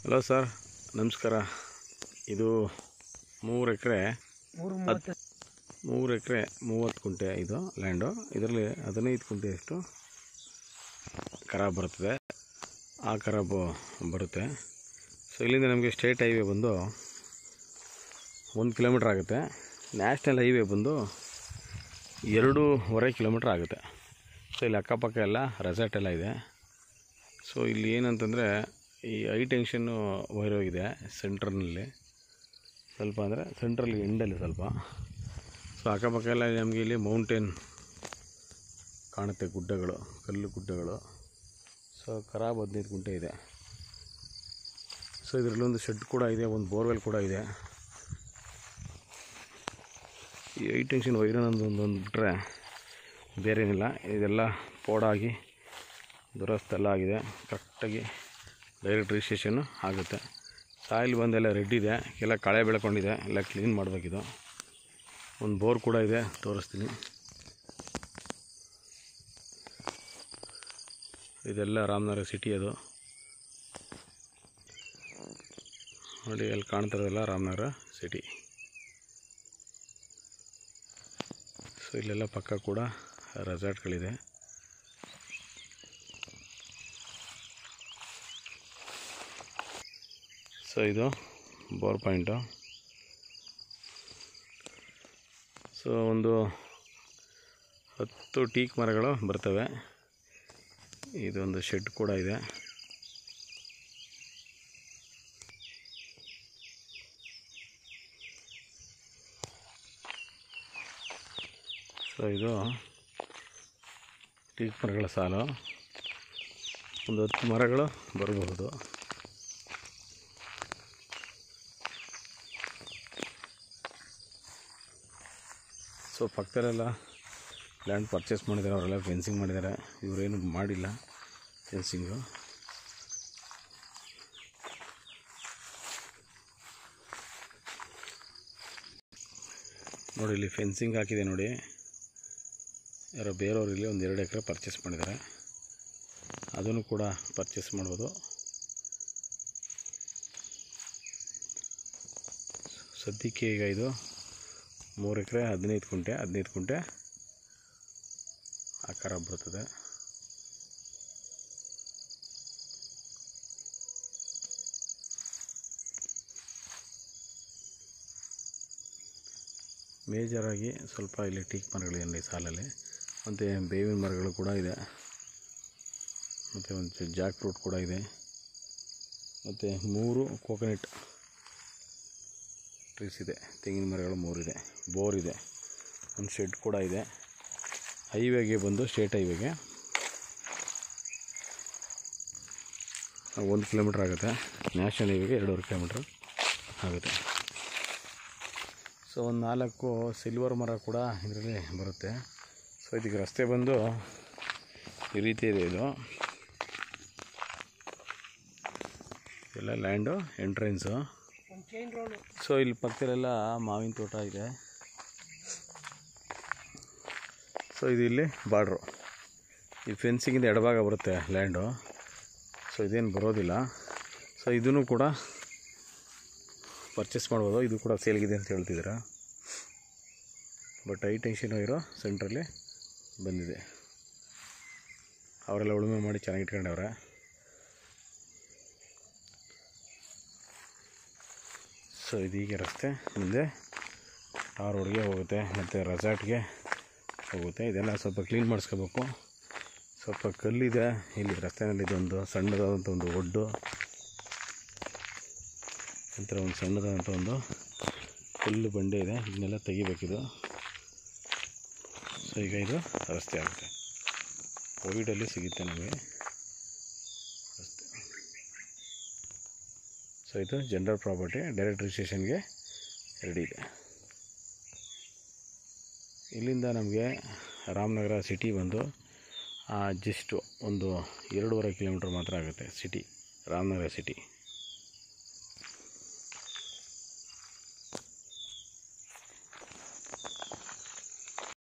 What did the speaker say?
Hello sir, ನಮಸ್ಕಾರ. ಇದು 3 ಎಕರೆ 30 ಕುಂಟೆ ಇದು ಲ್ಯಾಂಡು. ಇದರಲ್ಲಿ 15 ಕುಂಟೆಯಷ್ಟು ಖರಾಬ್ ಬರ್ತದೆ, ಆ ಖರಾಬು ಬರುತ್ತೆ. ಸೊ ಇಲ್ಲಿಂದ ನಮಗೆ ಸ್ಟೇಟ್ ಹೈವೇ ಬಂದು 1 ಕಿಲೋಮೀಟ್ರ್ ಆಗುತ್ತೆ. ನ್ಯಾಷನಲ್ ಹೈವೇ ಬಂದು 2.5 ಕಿಲೋಮೀಟ್ರ್ ಆಗುತ್ತೆ. ಸೊ ಇಲ್ಲಿ ಅಕ್ಕಪಕ್ಕ ಎಲ್ಲ ರೆಸಾರ್ಟ್ ಎಲ್ಲ ಇದೆ. ಸೊ ಇಲ್ಲಿ ಏನಂತಂದರೆ ಈ ಹೈ ಟೆನ್ಷನ್ನು ವೈರ್ ಹೋಗಿದೆ ಸೆಂಟ್ರ್ನಲ್ಲಿ ಸ್ವಲ್ಪ, ಅಂದರೆ ಸೆಂಟ್ರಲ್ ಎಂಡಲ್ಲಿ ಸ್ವಲ್ಪ. ಸೊ ಅಕ್ಕಪಕ್ಕ ಎಲ್ಲ ನಮಗೆ ಇಲ್ಲಿ ಮೌಂಟೇನ್ ಕಾಣುತ್ತೆ, ಗುಡ್ಡಗಳು, ಕಲ್ಲು ಗುಡ್ಡಗಳು. ಸೊ ಖರಾಬ್ 15 ಕುಂಟೆ ಇದೆ. ಸೊ ಇದರಲ್ಲೊಂದು ಶೆಡ್ ಕೂಡ ಇದೆ, ಒಂದು ಬೋರ್ವೆಲ್ ಕೂಡ ಇದೆ. ಈ ಹೈ ಟೆನ್ಷನ್ ವೈರನ್ನೊಂದು ಬಿಟ್ಟರೆ ಬೇರೆ ಏನಿಲ್ಲ. ಇದೆಲ್ಲ ಪೋಡಾಗಿ ದುರಸ್ತೆಲ್ಲ ಆಗಿದೆ. ಕರೆಕ್ಟಾಗಿ ಡೈರೆಕ್ಟ್ ರಿಜಿಸ್ಟ್ರೇಷನ್ನು ಆಗುತ್ತೆ. ಸಾಯಿಲ್ ಬಂದೆಲ್ಲ ರೆಡ್ ಇದೆ, ಎಲ್ಲ ಕಳೆ ಬೆಳ್ಕೊಂಡಿದೆ, ಎಲ್ಲ ಕ್ಲೀನ್ ಮಾಡಬೇಕಿದು. ಒಂದು ಬೋರ್ ಕೂಡ ಇದೆ, ತೋರಿಸ್ತೀನಿ. ಇದೆಲ್ಲ ರಾಮನಗರ ಸಿಟಿ. ಅದು ನೋಡಿ, ಅಲ್ಲಿ ಕಾಣ್ತಿರೋದೆಲ್ಲ ರಾಮನಗರ ಸಿಟಿ. ಸೊ ಇಲ್ಲೆಲ್ಲ ಪಕ್ಕ ಕೂಡ ರೆಸಾರ್ಟ್ಗಳಿದೆ. ಸೊ ಇದು ಬೋರ್ ಪಾಯಿಂಟು. ಸೊ ಒಂದು 10 ಟೀಕ್ ಮರಗಳು ಬರ್ತವೆ. ಇದೊಂದು ಶೆಡ್ ಕೂಡ ಇದೆ. ಸೊ ಇದು ಟೀಕ್ ಮರಗಳ ಸಾಲು, ಒಂದು 10 ಮರಗಳು ಬರಬಹುದು. ಸೊ ಪಕ್ಕದಲ್ಲೆಲ್ಲ ಲ್ಯಾಂಡ್ ಪರ್ಚೇಸ್ ಮಾಡಿದ್ದಾರೆ, ಅವರೆಲ್ಲ ಫೆನ್ಸಿಂಗ್ ಮಾಡಿದ್ದಾರೆ. ಇವರೇನು ಮಾಡಿಲ್ಲ ಫೆನ್ಸಿಂಗು. ನೋಡಿ, ಇಲ್ಲಿ ಫೆನ್ಸಿಂಗ್ ಹಾಕಿದೆ ನೋಡಿ. ಯಾರೋ ಬೇರೆಯವರು ಇಲ್ಲಿ ಒಂದು 2 ಎಕರೆ ಪರ್ಚೇಸ್ ಮಾಡಿದ್ದಾರೆ, ಅದನ್ನು ಕೂಡ ಪರ್ಚೇಸ್ ಮಾಡ್ಬೋದು. ಸದ್ಯಕ್ಕೆ ಈಗ ಇದು 3 ಎಕರೆ 15 ಕುಂಟೆ ಆಕಾರ ಬರ್ತದೆ. ಮೇಜರಾಗಿ ಸ್ವಲ್ಪ ಇಲ್ಲಿ ಟೀಕ್ ಮರಗಳಿದೆ ಸಾಲಲ್ಲಿ, ಮತ್ತು ಬೇವಿನ ಮರಗಳು ಕೂಡ ಇದೆ, ಮತ್ತು ಒಂದು ಜಾಕ್ ಫ್ರೂಟ್ ಕೂಡ ಇದೆ, ಮತ್ತು 3 ಕೋಕೋನಟ್ ಟ್ರೀಸ್ ಇದೆ, ತೆಂಗಿನ ಮರಗಳು 3 ಇದೆ, ಬೋರ್ ಇದೆ, ಒಂದು ಶೆಡ್ ಕೂಡ ಇದೆ. ಹೈವೇಗೆ ಬಂದು ಸ್ಟೇಟ್ ಹೈವೇಗೆ 1 ಕಿಲೋಮೀಟ್ರ್ ಆಗುತ್ತೆ. ನ್ಯಾಷನಲ್ ಹೈವೇಗೆ 2.5 ಕಿಲೋಮೀಟ್ರ್ ಆಗುತ್ತೆ. ಸೊ ಒಂದು 4 ಸಿಲ್ವರ್ ಮರ ಕೂಡ ಇದರಲ್ಲಿ ಬರುತ್ತೆ. ಸೊ ಇದಕ್ಕೆ ರಸ್ತೆ ಬಂದು ಈ ರೀತಿ ಇದೆ. ಇದು ಎಲ್ಲ ಲ್ಯಾಂಡು ಎಂಟ್ರೆನ್ಸು. ಸೊ ಇಲ್ಲಿ ಪಕ್ಕದಲ್ಲೆಲ್ಲ ಮಾವಿನ ತೋಟ ಇದೆ. ಸೊ ಇದು ಇಲ್ಲಿ ಬಾರ್ಡ್ರು, ಈ ಫೆನ್ಸಿಂಗಿಂದ ಎಡಭಾಗ ಬರುತ್ತೆ ಲ್ಯಾಂಡು. ಸೊ ಇದೇನು ಬರೋದಿಲ್ಲ. ಸೊ ಇದನ್ನು ಕೂಡ ಪರ್ಚೇಸ್ ಮಾಡ್ಬೋದು. ಇದು ಕೂಡ ಸೇಲ್ಗಿದೆ ಅಂತ ಹೇಳ್ತಿದ್ದೀರಾ, ಬಟ್ ಹೈ ಟೆನ್ಷನ್ ಇರೋ ಸೆಂಟ್ರಲ್ಲಿ ಬಂದಿದೆ. ಅವರೆಲ್ಲ ಉಳುಮೆ ಮಾಡಿ ಚೆನ್ನಾಗಿ ಇಟ್ಕೊಂಡವ್ರೆ. ಸೊ ಇದೀಗ ರಸ್ತೆ ಮುಂದೆ ಟಾರ್ ರೋಡ್ಗೆ ಹೋಗುತ್ತೆ, ಮತ್ತು ರೆಸಾರ್ಟ್ಗೆ ಹೋಗುತ್ತೆ. ಇದೆಲ್ಲ ಸ್ವಲ್ಪ ಕ್ಲೀನ್ ಮಾಡಿಸ್ಕೋಬೇಕು. ಸ್ವಲ್ಪ ಕಲ್ಲಿದೆ ಇಲ್ಲಿ ರಸ್ತೆಯಲ್ಲಿ. ಇದೊಂದು ಸಣ್ಣದಾದಂಥ ಒಂದು ಒಡ್ಡು, ನಂತರ ಒಂದು ಸಣ್ಣದಾದಂಥ ಒಂದು ಕಲ್ಲು ಬಂಡೆ ಇದೆ. ಇದನ್ನೆಲ್ಲ ತೆಗಿಬೇಕಿದು. ಸೊ ಈಗ ಇದು ರಸ್ತೆ ಆಗುತ್ತೆ. ಕೋವಿಡಲ್ಲಿ ಸಿಗುತ್ತೆ ನಮಗೆ ರಸ್ತೆ. ಸೊ ಇದು ಜನರಲ್ ಪ್ರಾಪರ್ಟಿ, ಡೈರೆಕ್ಟ್ ರಿಜಿಸ್ಟ್ರೇಷನ್ಗೆ ರೆಡಿ ಇದೆ. ಇಲ್ಲಿಂದ ನಮಗೆ ರಾಮನಗರ ಸಿಟಿ ಬಂದು ಜಸ್ಟು ಒಂದು 2.5 ಕಿಲೋಮೀಟ್ರ್ ಮಾತ್ರ ಆಗುತ್ತೆ. City Ramanagara city.